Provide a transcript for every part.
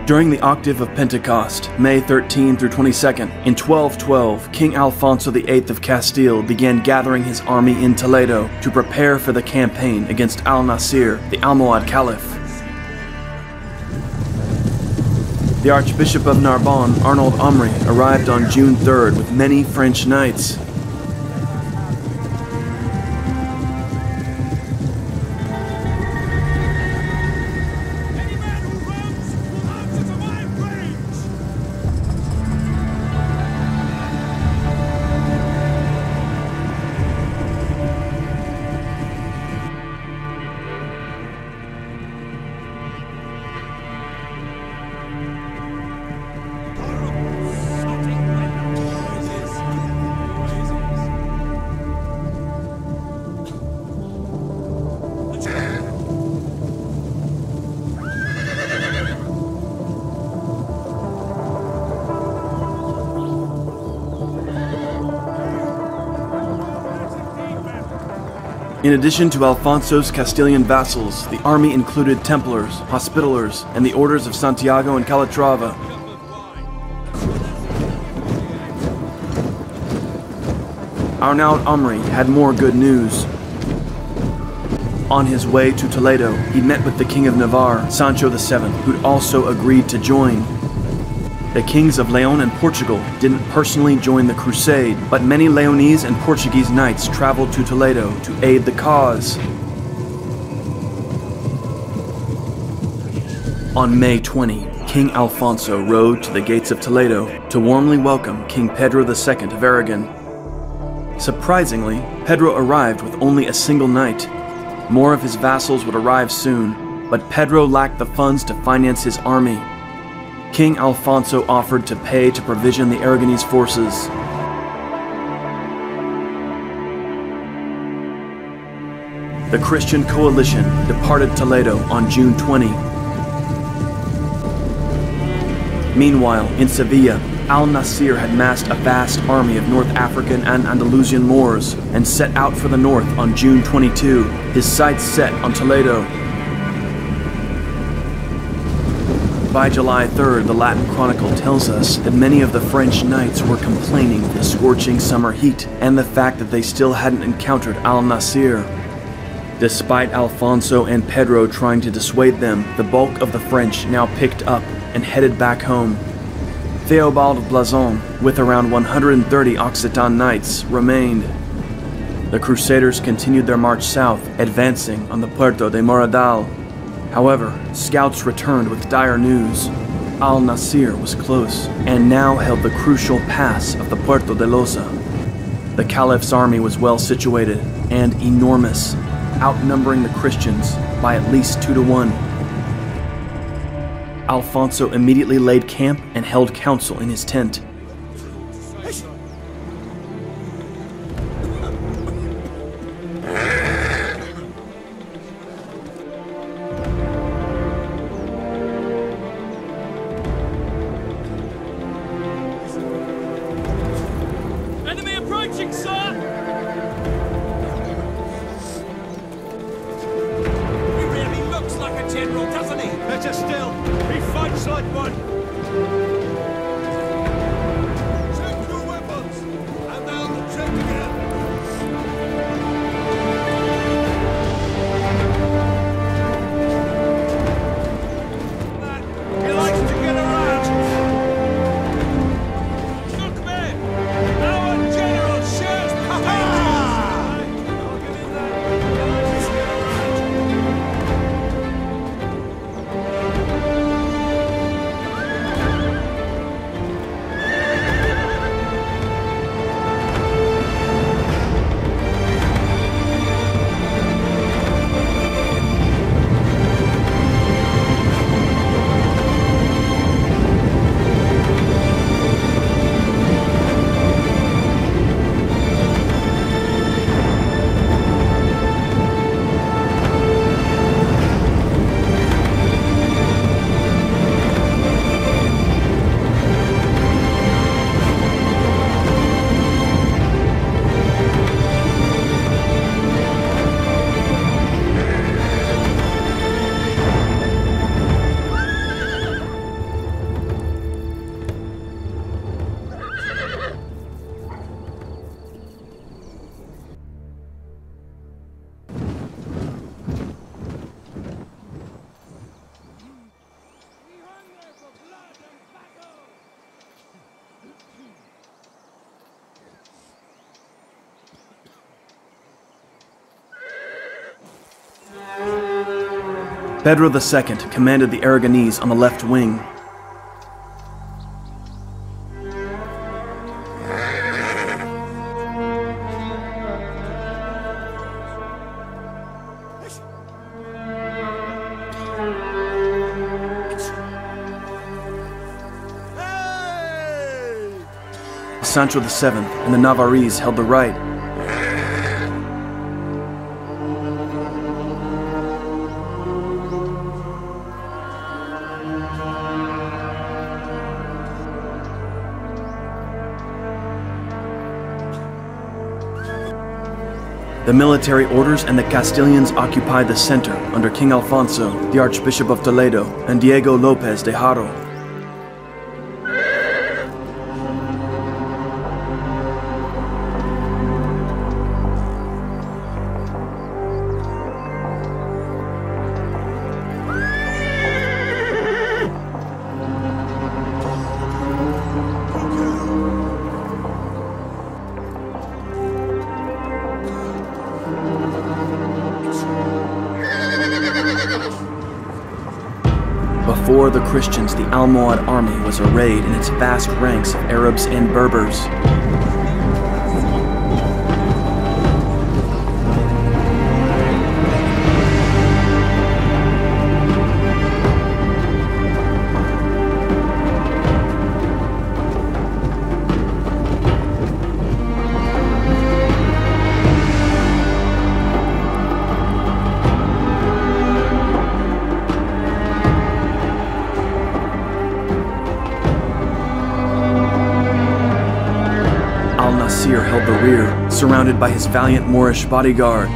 During the Octave of Pentecost, May 13 through 22nd, in 1212, King Alfonso VIII of Castile began gathering his army in Toledo to prepare for the campaign against Al-Nasir, the Almohad Caliph. The Archbishop of Narbonne, Arnold Omri, arrived on June 3rd with many French knights. In addition to Alfonso's Castilian vassals, the army included Templars, Hospitallers, and the Orders of Santiago and Calatrava. Arnaud Omri had more good news. On his way to Toledo, he met with the King of Navarre, Sancho VII, who'd also agreed to join. The kings of Leon and Portugal didn't personally join the crusade, but many Leonese and Portuguese knights traveled to Toledo to aid the cause. On May 20, King Alfonso rode to the gates of Toledo to warmly welcome King Pedro II of Aragon. Surprisingly, Pedro arrived with only a single knight. More of his vassals would arrive soon, but Pedro lacked the funds to finance his army. King Alfonso offered to pay to provision the Aragonese forces. The Christian coalition departed Toledo on June 20. Meanwhile, in Sevilla, Al-Nasir had massed a vast army of North African and Andalusian Moors and set out for the north on June 22, his sights set on Toledo. By July 3rd, the Latin Chronicle tells us that many of the French knights were complaining of the scorching summer heat and the fact that they still hadn't encountered Al-Nasir. Despite Alfonso and Pedro trying to dissuade them, the bulk of the French now picked up and headed back home. Theobald of Blazon, with around 130 Occitan knights, remained. The Crusaders continued their march south, advancing on the Puerto de Moradal. However, scouts returned with dire news. Al-Nasir was close, and now held the crucial pass of the Puerto de Losa. The Caliph's army was well situated and enormous, outnumbering the Christians by at least 2 to 1. Alfonso immediately laid camp and held council in his tent. Enemy approaching, sir! He really looks like a general, doesn't he? Better still, he fights like one. Pedro II commanded the Aragonese on the left wing. Sancho VII and the Navarrese held the right. The military orders and the Castilians occupied the center under King Alfonso, the Archbishop of Toledo, and Diego López de Haro. Before the Christians, the Almohad army was arrayed in its vast ranks of Arabs and Berbers. Held the rear, surrounded by his valiant Moorish bodyguard.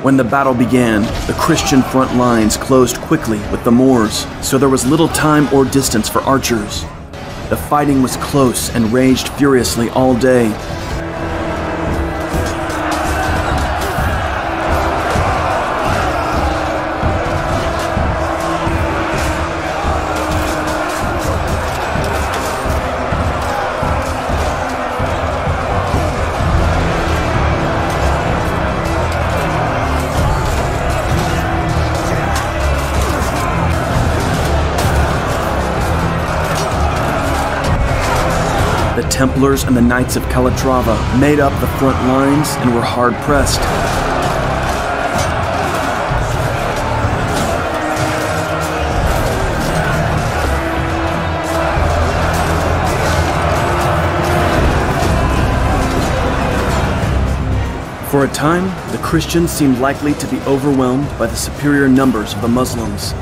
When the battle began, the Christian front lines closed quickly with the Moors, so there was little time or distance for archers. The fighting was close and raged furiously all day. The Templars and the Knights of Calatrava made up the front lines and were hard-pressed. For a time, the Christians seemed likely to be overwhelmed by the superior numbers of the Muslims.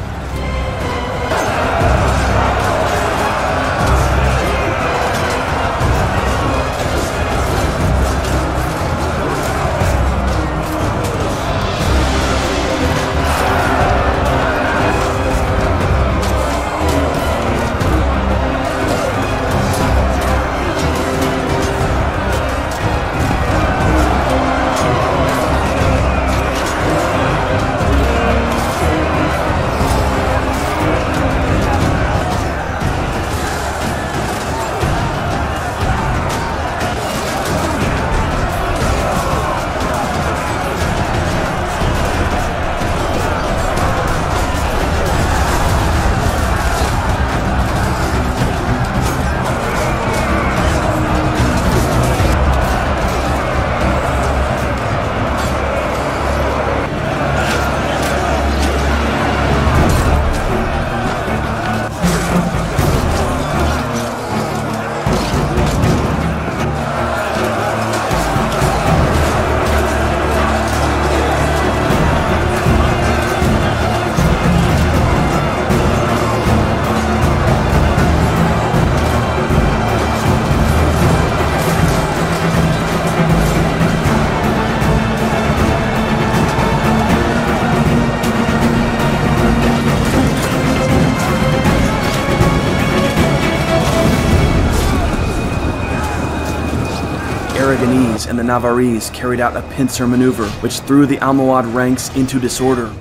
Aragonese and the Navarrese carried out a pincer maneuver which threw the Almohad ranks into disorder.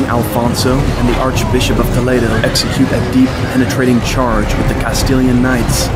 Alfonso and the Archbishop of Toledo execute a deep, penetrating charge with the Castilian knights.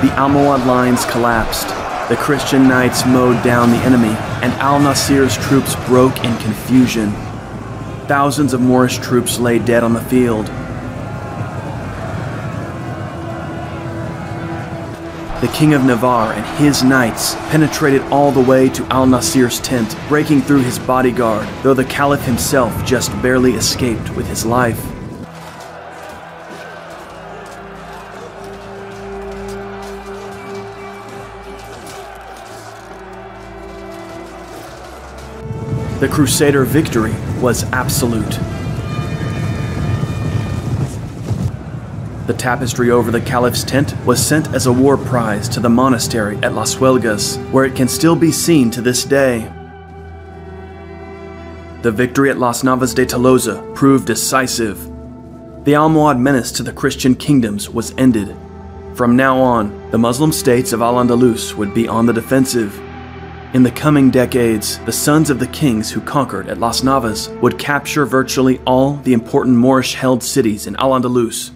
The Almohad lines collapsed, the Christian knights mowed down the enemy, and al-Nasir's troops broke in confusion. Thousands of Moorish troops lay dead on the field. The King of Navarre and his knights penetrated all the way to al-Nasir's tent, breaking through his bodyguard, though the Caliph himself just barely escaped with his life. The Crusader victory was absolute. The tapestry over the Caliph's tent was sent as a war prize to the monastery at Las Huelgas, where it can still be seen to this day. The victory at Las Navas de Tolosa proved decisive. The Almohad menace to the Christian kingdoms was ended. From now on, the Muslim states of Al-Andalus would be on the defensive. In the coming decades, the sons of the kings who conquered at Las Navas would capture virtually all the important Moorish-held cities in Al-Andalus,